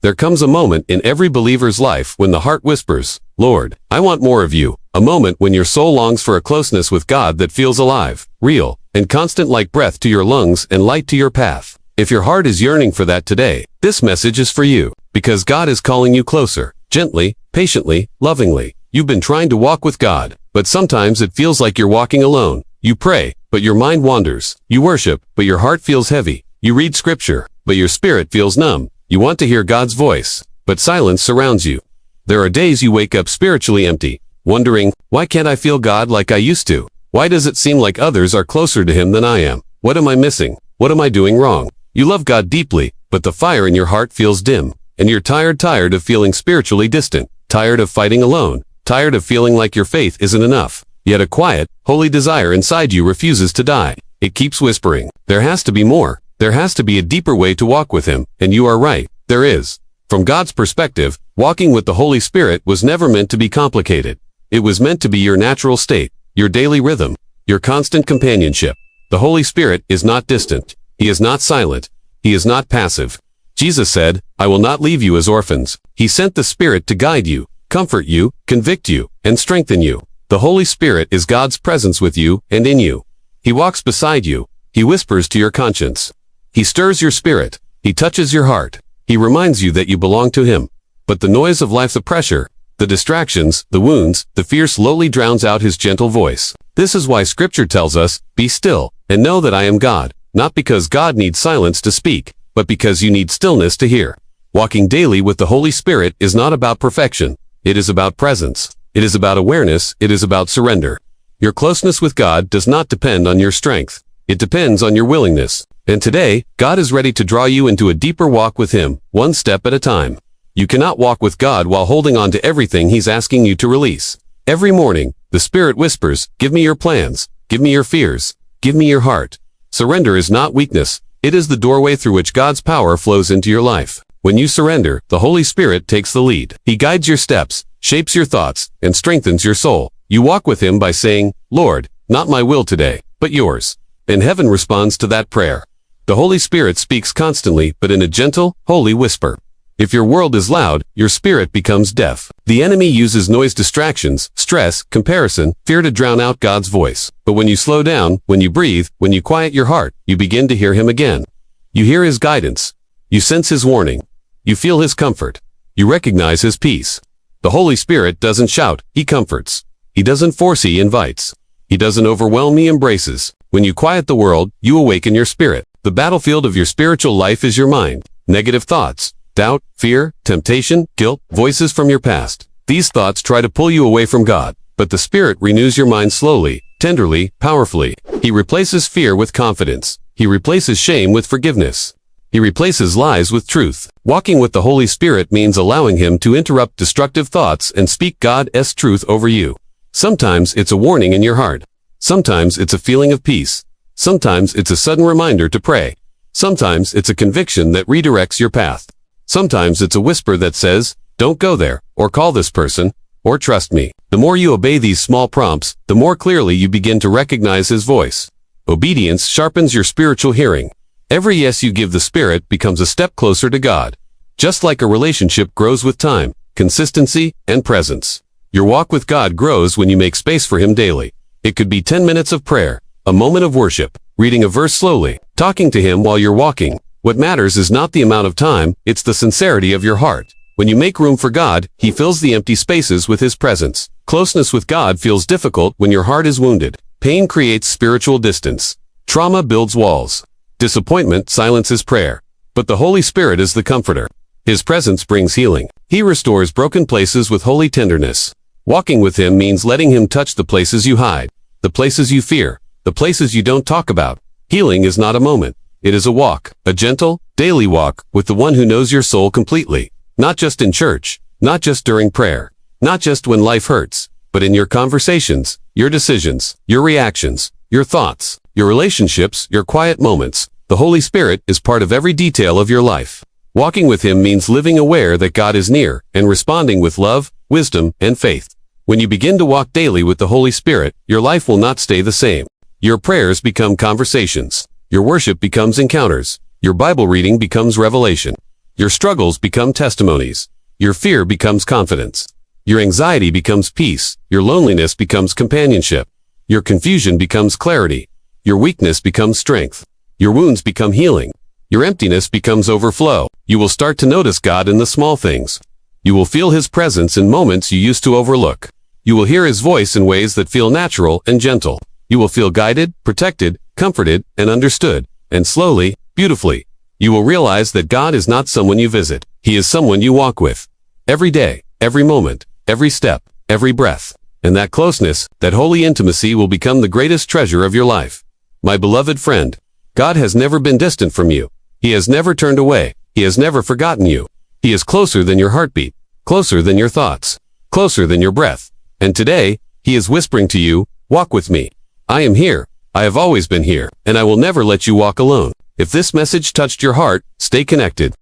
There comes a moment in every believer's life when the heart whispers, "Lord, I want more of you." A moment when your soul longs for a closeness with God that feels alive, real, and constant, like breath to your lungs and light to your path. If your heart is yearning for that today, this message is for you, because God is calling you closer, gently, patiently, lovingly. You've been trying to walk with God, but sometimes it feels like you're walking alone. You pray, but your mind wanders. You worship, but your heart feels heavy. You read scripture, but your spirit feels numb. You want to hear God's voice, but silence surrounds you. There are days you wake up spiritually empty, wondering, why can't I feel God like I used to? Why does it seem like others are closer to Him than I am? What am I missing? What am I doing wrong? You love God deeply, but the fire in your heart feels dim, and you're tired of feeling spiritually distant, tired of fighting alone, tired of feeling like your faith isn't enough. Yet a quiet, holy desire inside you refuses to die. It keeps whispering, there has to be more. There has to be a deeper way to walk with Him, and you are right, there is. From God's perspective, walking with the Holy Spirit was never meant to be complicated. It was meant to be your natural state, your daily rhythm, your constant companionship. The Holy Spirit is not distant. He is not silent. He is not passive. Jesus said, "I will not leave you as orphans." He sent the Spirit to guide you, comfort you, convict you, and strengthen you. The Holy Spirit is God's presence with you and in you. He walks beside you. He whispers to your conscience. He stirs your spirit. He touches your heart. He reminds you that you belong to Him. But the noise of life, the pressure, the distractions, the wounds, the fear slowly drowns out His gentle voice. This is why Scripture tells us, "Be still, and know that I am God." Not because God needs silence to speak, but because you need stillness to hear. Walking daily with the Holy Spirit is not about perfection. It is about presence. It is about awareness. It is about surrender. Your closeness with God does not depend on your strength. It depends on your willingness. And today, God is ready to draw you into a deeper walk with Him, one step at a time. You cannot walk with God while holding on to everything He's asking you to release. Every morning, the Spirit whispers, "Give me your plans. Give me your fears. Give me your heart." Surrender is not weakness. It is the doorway through which God's power flows into your life. When you surrender, the Holy Spirit takes the lead. He guides your steps, shapes your thoughts, and strengthens your soul. You walk with Him by saying, "Lord, not my will today, but yours." And heaven responds to that prayer. The Holy Spirit speaks constantly, but in a gentle, holy whisper. If your world is loud, your spirit becomes deaf. The enemy uses noise, distractions, stress, comparison, fear to drown out God's voice. But when you slow down, when you breathe, when you quiet your heart, you begin to hear Him again. You hear His guidance. You sense His warning. You feel His comfort. You recognize His peace. The Holy Spirit doesn't shout, He comforts. He doesn't force, He invites. He doesn't overwhelm, He embraces. When you quiet the world, you awaken your spirit. The battlefield of your spiritual life is your mind. Negative thoughts, doubt, fear, temptation, guilt, voices from your past. These thoughts try to pull you away from God, but the Spirit renews your mind slowly, tenderly, powerfully. He replaces fear with confidence. He replaces shame with forgiveness. He replaces lies with truth. Walking with the Holy Spirit means allowing Him to interrupt destructive thoughts and speak God's truth over you. Sometimes it's a warning in your heart. Sometimes it's a feeling of peace. Sometimes it's a sudden reminder to pray. Sometimes it's a conviction that redirects your path. Sometimes it's a whisper that says, "Don't go there," or "Call this person," or "Trust me." The more you obey these small prompts, the more clearly you begin to recognize His voice. Obedience sharpens your spiritual hearing. Every yes you give the Spirit becomes a step closer to God. Just like a relationship grows with time, consistency, and presence. Your walk with God grows when you make space for Him daily. It could be 10 minutes of prayer, a moment of worship, reading a verse slowly, talking to Him while you're walking. What matters is not the amount of time, it's the sincerity of your heart. When you make room for God, He fills the empty spaces with His presence. Closeness with God feels difficult when your heart is wounded. Pain creates spiritual distance. Trauma builds walls. Disappointment silences prayer. But the Holy Spirit is the comforter. His presence brings healing. He restores broken places with holy tenderness. Walking with Him means letting Him touch the places you hide, the places you fear, the places you don't talk about. Healing is not a moment. It is a walk, a gentle, daily walk with the One who knows your soul completely. Not just in church, not just during prayer, not just when life hurts, but in your conversations, your decisions, your reactions, your thoughts, your relationships, your quiet moments. The Holy Spirit is part of every detail of your life. Walking with Him means living aware that God is near and responding with love, wisdom, and faith. When you begin to walk daily with the Holy Spirit, your life will not stay the same. Your prayers become conversations. Your worship becomes encounters. Your Bible reading becomes revelation. Your struggles become testimonies. Your fear becomes confidence. Your anxiety becomes peace. Your loneliness becomes companionship. Your confusion becomes clarity. Your weakness becomes strength. Your wounds become healing. Your emptiness becomes overflow. You will start to notice God in the small things. You will feel His presence in moments you used to overlook. You will hear His voice in ways that feel natural and gentle. You will feel guided, protected, comforted, and understood. And slowly, beautifully, you will realize that God is not someone you visit. He is someone you walk with. Every day, every moment, every step, every breath. And that closeness, that holy intimacy will become the greatest treasure of your life. My beloved friend, God has never been distant from you. He has never turned away. He has never forgotten you. He is closer than your heartbeat, closer than your thoughts, closer than your breath. And today, He is whispering to you, walk with me. I am here. I have always been here, and I will never let you walk alone. If this message touched your heart, stay connected.